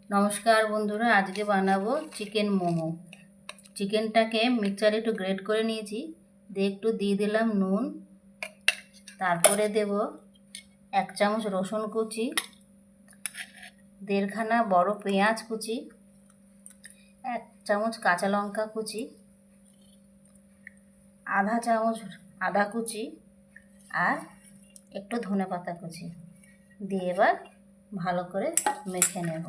নমস্কার বন্ধুরা, আজকে বানাবো চিকেন মোমো। চিকেনটাকে মিক্সচারে একটু গ্রেট করে নিয়েছি, একটু দিয়ে দিলাম নুন, তারপরে দেব 1 চামচ রসুন কুচি, 1.5 খানা বড় পেঁয়াজ কুচি, 1 চামচ কাঁচা লঙ্কা কুচি, আধা চামচ আদা কুচি আর একটু ধনেপাতা কুচি দিয়ে এবার ভালো করে মেখে নেব।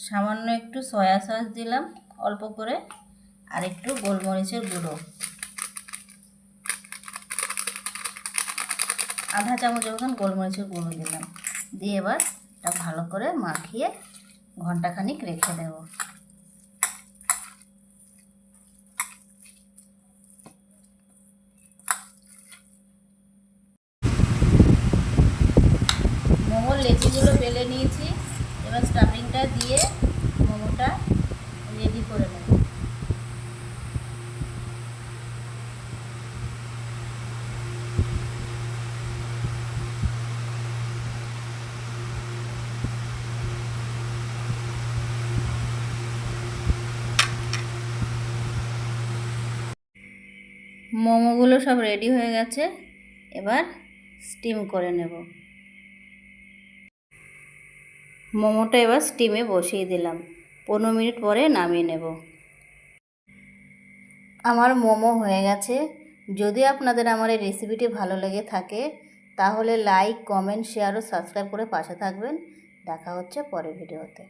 সামান্য একটু সয়া সস দিলাম অল্প করে, আর একটু গোলমরিচের গুঁড়ো, আধা চামচ মতন গোলমরিচের গুঁড়ো দিলাম, দিয়ে এবার এটা ভালো করে মাখিয়ে ঘন্টাখানিক রেখে দেব। মোমোর লেচিগুলো বেলে নিয়েছি, এবার স্টাফিংটা দিয়ে মোমোটা রেডি করে নেব। মোমোগুলো সব রেডি হয়ে গেছে, এবার স্টিম করে নেব। মোমোটা এবার স্টিমে বসিয়ে দিলাম, 15 মিনিট পরে নামিয়ে নেব। আমার মোমো হয়ে গেছে। যদি আপনাদের আমার এই রেসিপিটি ভালো লেগে থাকে তাহলে লাইক, কমেন্ট, শেয়ার ও সাবস্ক্রাইব করে পাশে থাকবেন। দেখা হচ্ছে পরের ভিডিওতে।